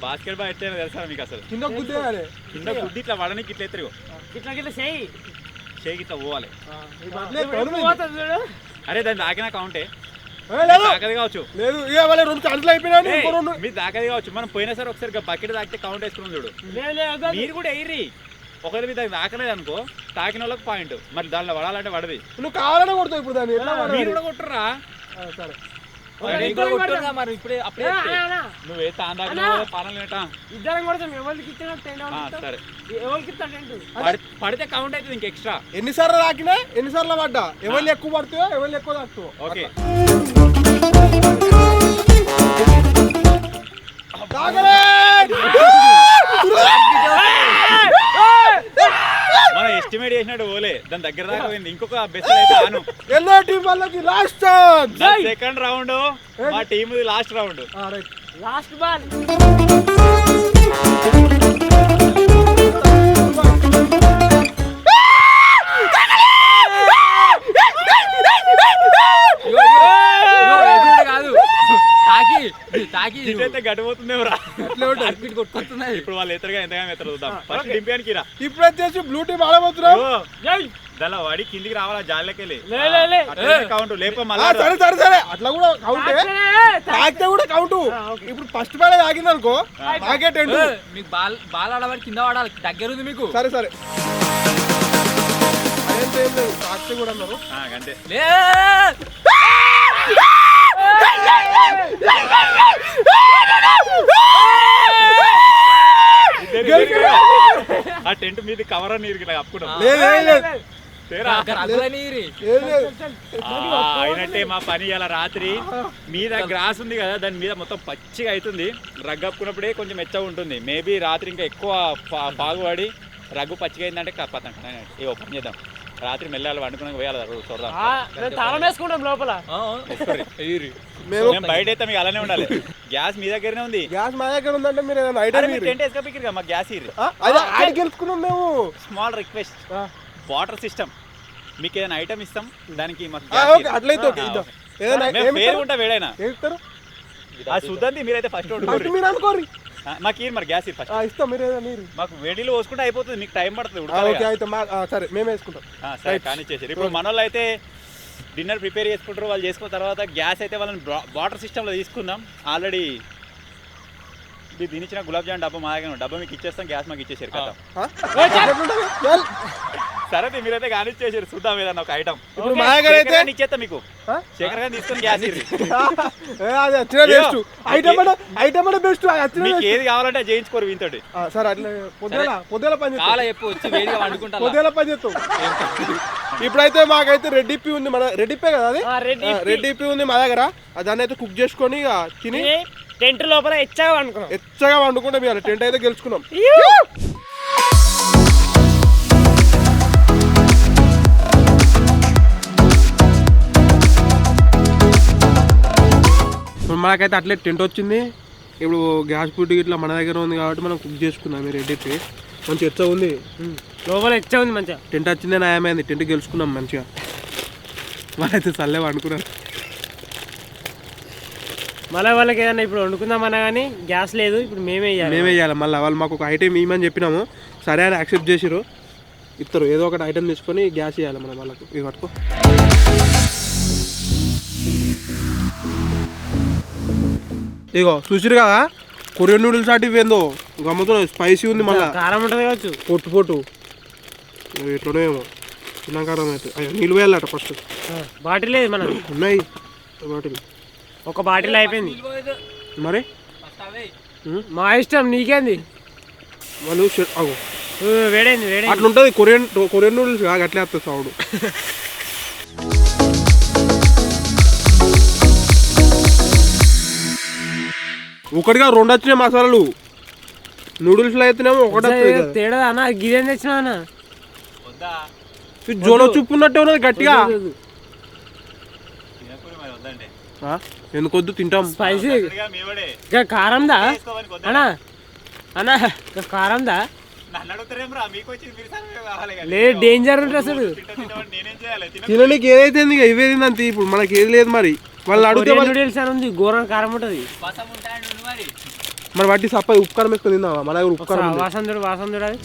బాస్కెట్ బాల్ ఎట్లా తెలుసా మీకు అసలు కింద గుద్దేయాలి కింద గుద్ది ఇట్లా వడనికి ఇట్లా ఎత్తురు ఇట్లా చేయి షేక్ ఇట్లా పోవాలి అరే దాన్ని తాకినా కౌంటే దాకది కావచ్చు లేదు ఇక వాళ్ళ 2 ఛాన్సులు అయిపోయినాయి మీరు దాకది కావచ్చు మనం పోయినా సరే ఒకసారి బకెట్ తాకితే కౌంట్ వేసుకున్నాం చూడు మీరు కూడా ఎయిర్రి ఒకవేళ మీ దగ్గర తాకలేదు అనుకో తాకిన వాళ్ళకి పాయింట్ మరి దానిలో పడాలంటే పడది నువ్వు కావాలనే కొడతావు ఇప్పుడు దాన్ని మీరు కూడా కొట్టుర్రా సరే మరి ఇప్పుడే అప్పుడే నువ్వే తాందాక పాలన లేటా ఇద్దరం కొడతాం ఎవరికి సరే ఎవరికి పడితే కౌంట్ అవుతుంది ఇంక ఎక్స్ట్రా ఎన్నిసార్లు తాకినా ఎన్నిసార్లు పడ్డా ఎవరు ఎక్కువ పడుతుందో ఎవరు ఎక్కువ తాకుతావు ఓకే మనం ఎస్టిమేట్ చేసినట్టు ఓలే దాని దగ్గర దాకా పోయింది ఇంకొక బెస్ట్ అయితే ఆను ఎల్లో టీం వాళ్ళకి లాస్ట్ ఛాన్స్ సెకండ్ రౌండ్ మా team last round last ball గడిపోతుంది కొట్టుకొస్తున్నాయి ఇప్పుడు వాళ్ళు ఎత్తగా ఎంతగా ఎత్తరు చూద్దాం ఫస్ట్ దింపానికి రా ఇప్పుడు వచ్చేసి బ్లూ టీమ్ ఆడబోతున్నాం. దళ వాడి కిందికి రావాలా జాలికెళ్ళి లే. కౌంట్ లేప సరే అట్లా కూడా కౌంటే తాకితే కూడా కౌంటు. ఇప్పుడు ఫస్ట్ బాల్ తాగింది అనుకో నాకే 10. మీకు బాల్ ఆడవాడి కింద వాడాలి దగ్గర ఉంది మీకు. సరే అదేంటి ఏం లేదు తాకితే కూడా అన్నారు. అంతే లే ఆ టెంట్ మీద కవర్ అని ఇరిగిన కప్పుకున్నాం అయినట్టే మా పని ఇలా రాత్రి మీద గ్రాస్ ఉంది కదా దాని మీద మొత్తం పచ్చిగా అవుతుంది. రగ్గు కప్పుకున్నప్పుడే కొంచెం మెచ్చగా ఉంటుంది. మేబీ రాత్రి ఇంకా ఎక్కువ పాగుపడి రగ్గు పచ్చిగా అయిందంటే కప్పతాం. ఏ ఓపెన్ చేద్దాం రాత్రి మెల్లాలి వండుకున్నాక పోయాలి చూద్దాం. తాళం వేసుకుంటాం లోపల. మేము బయట అయితే మీకు అలానే ఉండాలి. గ్యాస్ మీ దగ్గరనే ఉంది. గ్యాస్ మా దగ్గర ఉందంటే మీరు ఏదైనా ఐటమ్ టెంట్ వేసుకపోయి మాకు గ్యాస్ అదే ఆడికి గెలుచుకున్నాం మేము. స్మాల్ రిక్వెస్ట్ వాటర్ సిస్టమ్ మీకు ఏదైనా ఐటమ్ ఇస్తాం దానికి అట్లయితే పేరు ఉంటా వేడైనా సుద్దంది మీరైతే ఫస్ట్ మీరు అనుకోరు మాకు మరి గ్యాస్ ఇస్తాం. మీరు ఏదైనా మాకు వేడిలో పోసుకుంటే అయిపోతుంది. మీకు టైం పడుతుంది. అయితే సరే మేము వేసుకుంటాం. సరే కానీ చేసారు. ఇప్పుడు మన వాళ్ళు అయితే డిన్నర్ ప్రిపేర్ చేసుకుంటారు. వాళ్ళు చేసుకున్న తర్వాత గ్యాస్ అయితే వాళ్ళని వాటర్ సిస్టంలో తీసుకుందాం. ఆల్రెడీ మీరు తినిచ్చిన గులాబ్ జామ్ డబ్బా మా దగ్గర డబ్బా మీకు ఇచ్చేస్తాం. గ్యాస్ మాకు ఇచ్చేసారు కదా. సరే మీరైతే కానిచ్చేసారు. చూద్దాం ఏదన్నా ఒక ఐటమ్. ఇప్పుడు మా దగ్గర అయితే ఇచ్చేస్తాం మీకు. శేఖర్ గారిని తీసుకొని గ్యాస్ ఐటమ్ బెస్ట్. మీకు ఏది కావాలంటే చేయించుకోరు వీంతోటి. సరే అట్లా పొద్దుల పని పొద్దుల పని చేస్తాం. ఇప్పుడైతే మాకైతే రెడ్ ఇప్పి ఉంది. మన రెడ్ ఇప్పే కదా అది. రెడ్ ఇప్పి ఉంది మా దగ్గర. దాన్ని అయితే కుక్ చేసుకొని తిని టెంట్ లోపల ఎచ్చగా వండుకుంటాం. మేము టెంట్ అయితే గెలుచుకున్నాం. మనకైతే అట్లే టెంట్ వచ్చింది. ఇప్పుడు గ్యాస్ పుట్టి ఇట్లా మన దగ్గర ఉంది కాబట్టి మనం కుక్ చేసుకున్నాం. మీరు రెడ్డి మంచి ఎచ్చ ఉంది. లోపల ఎచ్చ ఉంది మంచిగా. టెంట్ వచ్చిందే నయమైంది. టెంట్ గెలుచుకున్నాం మంచిగా. వాళ్ళైతే చల్లే వండుకున్నారు. మళ్ళీ వాళ్ళకి ఏదన్నా ఇప్పుడు వండుకుందామన్నా కానీ గ్యాస్ లేదు. ఇప్పుడు మేమే వేయాలి. మళ్ళీ వాళ్ళు మాకు ఒక ఐటెం ఇవ్వమని చెప్పినాము. సరే అని యాక్సెప్ట్ చేసిరు. ఇస్తారు ఏదో ఒకటి ఐటెం తీసుకొని గ్యాస్ ఇవ్వాలి మనం వాళ్ళకు. ఇవి పట్టుకో. ఇగో చూసిరు కదా కొరియన్ నూడిల్స్ అటు ఏందో గమ్ముతున్నాయి. స్పైసీ ఉంది. మళ్ళీ కారం ఉంటుంది కావచ్చు. పొట్టు ఎట్లనే ఏమో చిన్న కారం అయితే. అయ్యో నీళ్ళు వేయాలట ఫస్ట్. బాటిల్ లేదు మన ఉన్నాయి బాటిల్. ఒక బాటిల్ అయిపోయింది. మరి మా ఇష్టం నీకేంది. వాళ్ళు వేడైంది అట్లా ఉంటుంది. కొరియన్ నూడిల్స్ కాదు అట్లే వస్తుంది సౌండ్. ఒకటిగా 2 వచ్చినాయి మసాలాలు. నూడిల్స్లో అయితేనేమో ఒకటి తేడా అన్న. గిదేం తెచ్చినా అన్న జోలో చూపున్నట్టే ఉన్నది గట్టిగా. ఎందుకొద్దు తింటాం. స్పైసీ కారందా అన్నా అన్నా కారందా లేదు. డేంజర్ ఉంటుంది అసలు. తినడానికి ఏదైతే ఇవేది అంత. ఇప్పుడు మనకి ఏది లేదు. మరి వాళ్ళు అడిగితే నూడిల్స్ అని ఉంది. ఘోరం కారం ఉంటుంది. మరి వాటి సప్ప ఉప్పు కారం వేసుకొని తిందామా? మన దగ్గర ఉప్పు కారం వాసందుడు అది.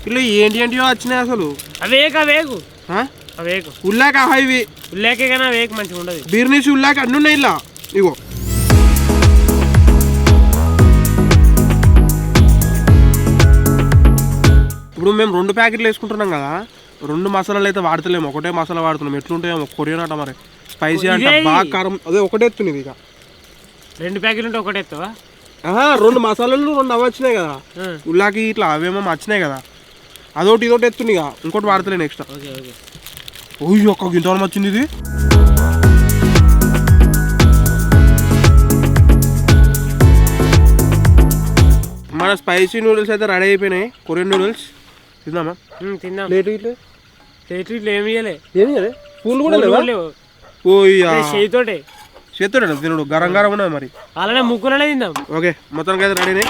ఇలా ఏంటియో వచ్చినాయి అసలు. అవేకు ఉల్లాక ఇవి ఉల్లాకే కానీ అవేకు మంచిగా ఉండదు. బీర్నీసి ఉల్లాక అన్నీ ఉన్నాయి ఇలా. ఇగో ఇప్పుడు మేము 2 ప్యాకెట్లు వేసుకుంటున్నాం కదా. 2 మసాలాలు అయితే వాడతలేము. ఒకటే మసాలా వాడుతున్నాం. ఎట్లుంటాయేమో కొరియన్ అట మరి. స్పైసీ అంటే బాగా కారం. అదే ఒకటే ఎత్తున్నది. ఇక 2 ప్యాకెట్లు ఉంటే ఒకటే ఎత్తావా? 2 మసాలాలు 2 అవి వచ్చినాయి కదా. ఉల్లాకి ఇట్లా అవేమో వచ్చినాయి కదా. అదొకటి ఇదొకటి ఎత్తుంది. ఇక ఇంకోటి వాడతలేను ఎక్స్ట్రా. ఓయ్యో ఒక్క గింత వచ్చింది ఇది. మన స్పైసీ నూడిల్స్ అయితే రెడీ అయిపోయినాయి. కొరియన్ నూడిల్స్ తిందామా? తిందాం. ప్లేట్ ఏమి ఇవ్వలే. పూలు కూడా లేవు. చేతితోటే తినడు. గరం ఉన్నది మరి. అలానే ముక్కులోనే తిందాం. ఓకే మొత్తానికి అయితే రెడీనే.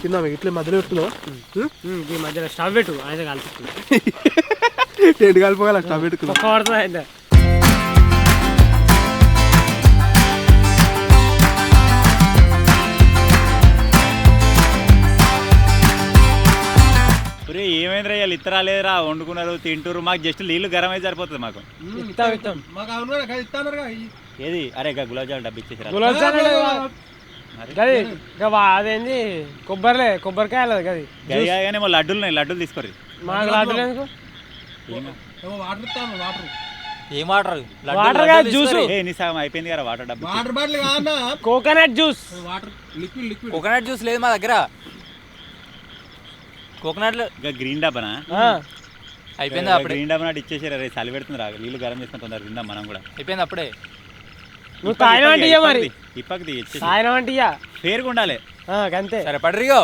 తిందాం ఇట్లా మధ్యలో పెట్టుకుందాం ఈ మధ్యలో స్టవ్ పెట్టు ఆయన కలుపుతుంది టెంట్ కలిపోగల స్టవ్ పెట్టుకుందాం ఒక్క పడుతుంది అయితే ఏమైందిరా వీళ్ళు ఇత్తరా లేదురా వండుకున్నారు తింటారు మాకు జస్ట్ నీళ్ళు గరం అయితే సరిపోతుంది మాకు మాకు అవును ఇస్తానరుగా ఏది అరే గులాబ్ జామ్ డబ్బు ఇచ్చేసి గులాబ్ జామున్ గది అదేంది కొబ్బరికాయలు గది కానీ మా లడ్డూలు ఉన్నాయి లడ్డూలు తీసుకోరు మాకు లడ్డూలు ఎందుకు వాటర్ ఇస్తాను వాటర్ ఏం వాటర్ వాటర్ కాదు జ్యూస్ ఎన్ని సగం అయిపోయింది కదా వాటర్ డబ్బు వాటర్ బాటిల్ కాదన్నా coconut juice water liquid coconut juice లేదు మా దగ్గర కోకోనట్ గ్రీన్ డబ్బానా అయిపోయింది అప్పుడే గ్రీన్ డబ్బా నాటి ఇచ్చేసారు రే చలి పెడుతుంది రా నీళ్ళు గరం చేసుకుని తొందరగా తిందాం మనం కూడా అయిపోయింది అప్పుడే నువ్వు తాగిన వంటియా మరి ఇప్పకి తాగిన వంటియా పేరుగా ఉండాలి అంతే సరే పడరిగో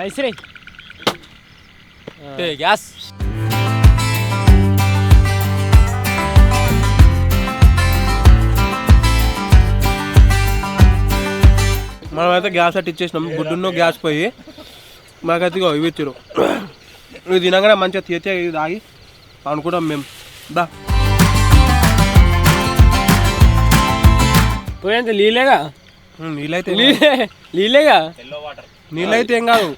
ఇసిరే గ్యాస్ మనమైతే గ్యాస్ అట్టి ఇచ్చేసినాం గుడ్డున్నో గ్యాస్ పోయి మాకైతే ఇవి ఇచ్చారు ఇవి తినగానే మంచిగా తీర్చే ఇది తాగి అనుకుంటాం మేము దా పోయేంత నీళ్ళేగా నీళ్ళైతే నీళ్ళేగా నీళ్ళైతే ఏం కాదు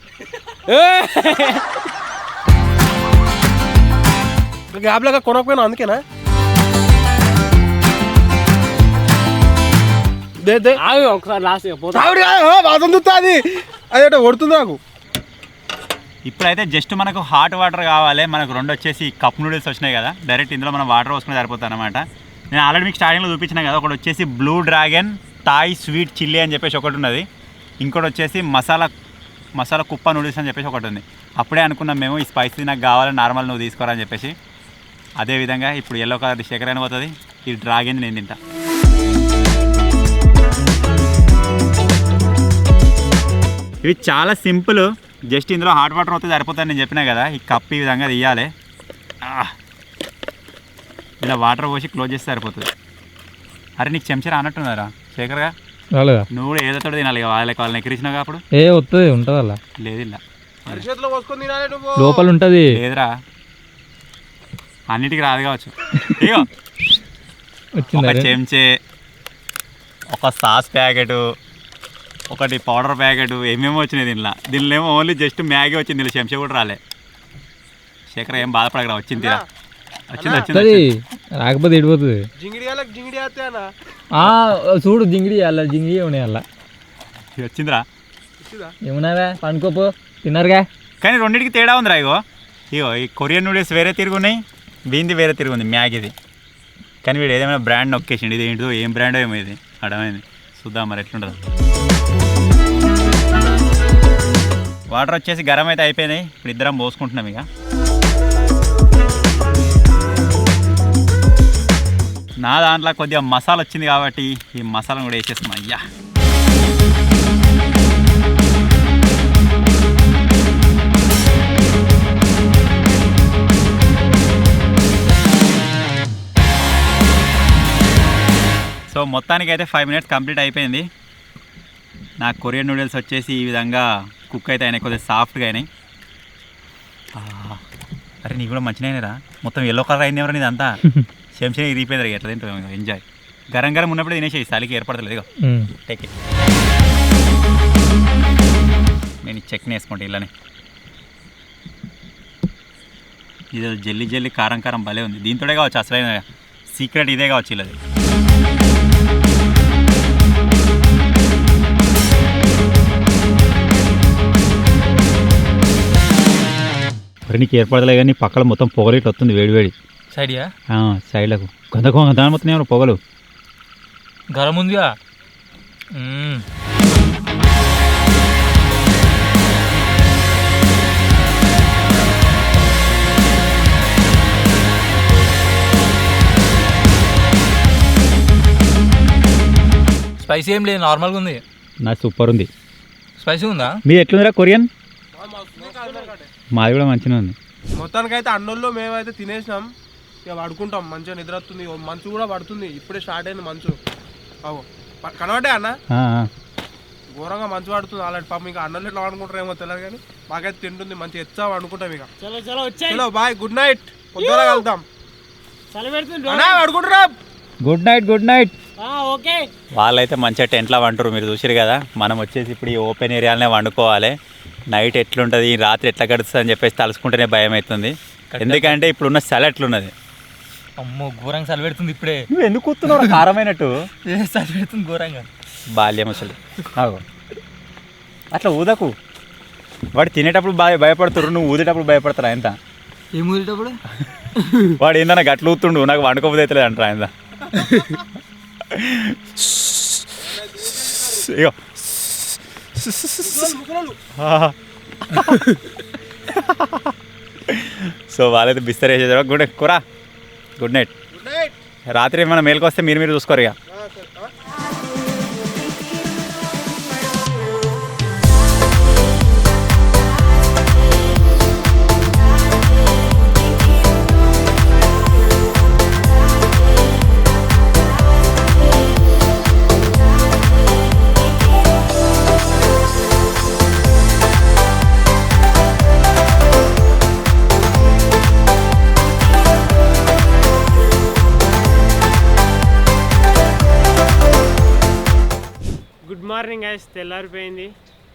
గ్యాప్ లాగా కొనకపోయినా అందుకేనా ఒకసారి లాస్ట్ వాసన చూస్తుంది అదేటో కొడుతుంది నాకు ఇప్పుడైతే జస్ట్ మనకు హాట్ వాటర్ కావాలి మనకు రెండు వచ్చేసి కప్ నూడిల్స్ వచ్చినాయి కదా డైరెక్ట్ ఇందులో మనం వాటర్ పోసుకుని సరిపోతుంది అనమాట నేను ఆల్రెడీ మీకు స్టార్టింగ్లో చూపించిన కదా ఒకటి వచ్చేసి blue dragon Thai sweet chilli అని చెప్పేసి ఒకటి ఉన్నది ఇంకోటి వచ్చేసి మసాలా కుప్ప నూడిల్స్ అని చెప్పేసి ఒకటి ఉంది అప్పుడే అనుకున్నాం మేము ఈ స్పైసీ నాకు కావాలి నార్మల్ నువ్వు తీసుకోరా అని చెప్పేసి అదేవిధంగా ఇప్పుడు ఎల్లో కలర్ శేఖర్ అని పోతుంది ఈ డ్రాగన్ నేను తింటా ఇవి చాలా సింపుల్ జస్ట్ ఇందులో హాట్ వాటర్ వస్తే సరిపోతుంది నేను చెప్పినా కదా ఈ కప్ ఈ విధంగా తీయాలి ఇలా వాటర్ పోసి క్లోజ్ చేస్తే సరిపోతుంది అరే నీకు చెంచా అన్నట్టున్నారా శేఖర్గా నువ్వు కూడా ఏదో తినాలి వాళ్ళని ఎక్కిరించినావు అప్పుడు వస్తుంది ఉంటుంది అలా లేదు ఇలా చేతిలో పోసుకొని తినాలి నువ్వు లోపల ఉంటుంది లేదురా అన్నిటికీ రాదు కావచ్చు ఇగో ఒక చెంచే ఒక సాస్ ప్యాకెట్ ఒకటి పౌడర్ ప్యాకెట్ ఏమేమో వచ్చినాయి దీనిలో ఏమో ఓన్లీ జస్ట్ మ్యాగీ వచ్చింది దీనిలో చెంచా కూడా రాలే శేఖర్ ఏం బాధపడకరా వచ్చింది వచ్చింది రాకపోతే ఇడిపోతుంది జింగిడి చూడు జింగిడి అలా జింగిడి ఉన్నాయి అలా వచ్చిందిరా ఏమున్నావా పండుకోపో తిన్నారుగా కానీ రెండింటికి తేడా ఉందిరా ఇగో ఈ కొరియన్ నూడిల్స్ వేరే తిరుగున్నాయి దీనిది వేరే తిరుగుంది మ్యాగీది కానీ వీడు ఏదైనా బ్రాండ్ నొక్కేసిండు ఇది ఏంటో ఏం బ్రాండ్ ఏమో ఇది అర్థమైంది చూద్దాం మరి ఎట్లుంటుందో వాటర్ వచ్చేసి గరం అయితే అయిపోయినాయి ఇప్పుడు ఇద్దరం పోసుకుంటున్నాం ఇక నా దాంట్లో కొద్దిగా మసాలా వచ్చింది కాబట్టి ఈ మసాలాను కూడా వేసేస్తున్నాం అయ్యా సో మొత్తానికి అయితే 5 minutes కంప్లీట్ అయిపోయింది నా కొరియన్ నూడిల్స్ వచ్చేసి ఈ విధంగా కుక్ అయితే అయినాయి కొద్దిగా సాఫ్ట్గా అయినాయి అరే నీకు కూడా మంచిగా మొత్తం ఎల్లో కలర్ అయింది ఎవరు నీదంతా శంశని ఇరిగిపోయింది ఎట్లా తింటాం ఎంజాయ్ గరం గరం ఉన్నప్పుడు తినేసి చలికి ఏర్పడతలేదు ఇక టేక్ ఇట్ నేను చట్నీ వేసుకుంటా ఇలానే ఇది జల్లి జల్లి కారం కారం భలే ఉంది దీంతోనే కావచ్చు అసలైన సీక్రెట్ ఇదే కావచ్చు ఇలాది మరి నీకు ఏర్పడలే కానీ పక్కన మొత్తం పొగలు ఇట్లా వస్తుంది వేడివేడి సైడ్యా సైడ్లకు దాని మొత్తం ఏమన్నా పొగలు గరం ఉందిగా స్పైసీ ఏం లేదు నార్మల్గా ఉంది నా సూపర్ ఉంది స్పైసీ ఉందా మీది ఎట్లుందిరా కొరియన్ మాది కూడా మంచిగా ఉంది మొత్తానికైతే అన్నోళ్ళు మేమైతే తినేసినాం ఇక పడుకుంటాం మంచిగా నిద్ర వస్తుంది మంచు కూడా పడుతుంది ఇప్పుడే స్టార్ట్ అయింది మంచు కనబడ్డా అన్న ఘోరంగా మంచి పడుతుంది అలాంటి పాపం ఇంకా అన్నలు ఎట్లా అనుకుంటారేమో తెలియదు కానీ మాకైతే తింటుంది మంచి ఎచ్చా అనుకుంటాం ఇక చలో చలో వచ్చాయి చలో బాయ్ గుడ్ నైట్ పొద్దున కలుద్దాం చలి పెడుతుంది అన్నా అనుకుంటురా good night good night. Okay వాళ్ళైతే మంచిగా టెంట్లో వంటారు మీరు చూసారు కదా. మనం వచ్చేసి ఇప్పుడు ఈ ఓపెన్ ఏరియాలోనే వండుకోవాలి. నైట్ ఎట్లుంటుంది రాత్రి ఎట్లా గడుస్తుంది అని చెప్పేసి తలుసుకుంటేనే భయం అవుతుంది. ఎందుకంటే ఇప్పుడున్న చలి ఎట్లున్నది. అమ్మో ఘోరంగా చలి పెడుతుంది ఇప్పుడే. నువ్వు ఎందుకు కూర్చున్నావు కారమైనట్టు? చలి పెడుతుంది ఘోరంగా. బాల్యం అసలు ఆగో అట్లా ఊదకు. వాడు తినేటప్పుడు భయపడుతురు, నువ్వు ఊదేటప్పుడు భయపడతారా ఎంత? ఏం ఊరేటప్పుడు వాడు ఏందన్నా గట్లు ఊతుండు, నాకు వండుకోబోతే అవుతలేదు అంటారా ఆయన. ఇగో సో వాళ్ళైతే బిస్తర్ వేసేదా. Good night. రాత్రి ఏమైనా మేలుకు వస్తే మీరు చూసుకోరు ఇక. Good morning guys. తెల్లారిపోయింది.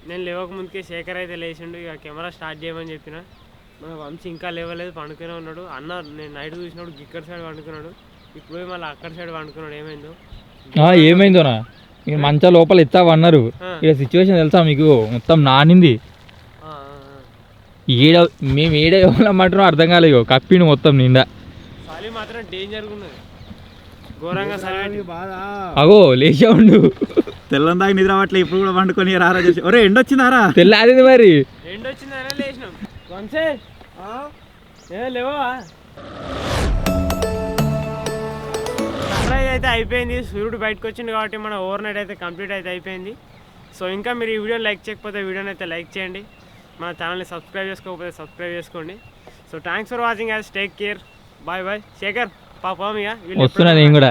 నేను లేవక ముందుకే శేఖర్ అయితే లేచిండు. ఇక కెమెరా స్టార్ట్ చేయమని చెప్పిన. మన వంశీ ఇంకా లేవలేదు, పండుకునే ఉన్నాడు. అన్న నేను నైట్ చూసినప్పుడు ఇక్కడ సైడ్ పండుకున్నాడు, ఇప్పుడు మళ్ళీ అక్కడ సైడ్ పండుకున్నాడు. ఏమైందో ఏమైందోనా మీరు మంచా లోపల ఎత్తావన్నారు. ఇక సిచ్యువేషన్ తెలుసా మీకు? మొత్తం నానింది. మేము ఏడ ఇవ్వాలమ్మంటున్నాం అర్థం కాలేదు. కప్పిండు మొత్తం నిండా. చలి మాత్రం డేంజర్గా ఉన్నది, ఘోరంగా చలి. అగో లేచా ఉండు. తెల్లందాక నిద్ర అవ్వట్లే, ఇప్పుడు కూడా వండుకొని రారా చేసి. ఒరే ఎండ వచ్చిందారా? తెల్లారింది మరి. ఎండ్ వచ్చిందనే లేచినాం. వంశీ లేవా? సన్రైజ్ అయితే అయిపోయింది, సూర్యుడు బయటకు వచ్చింది కాబట్టి మన ఓవర్ నైట్ అయితే కంప్లీట్ అయితే అయిపోయింది. సో ఇంకా మీరు ఈ వీడియోని లైక్ చేయకపోతే వీడియోని అయితే లైక్ చేయండి, మన ఛానల్ని సబ్స్క్రైబ్ చేసుకోకపోతే సబ్స్క్రైబ్ చేసుకోండి. So thanks for watching as, take care, bye bye. Shekhar పాపం ఇక వస్తున్నా నేను కూడా.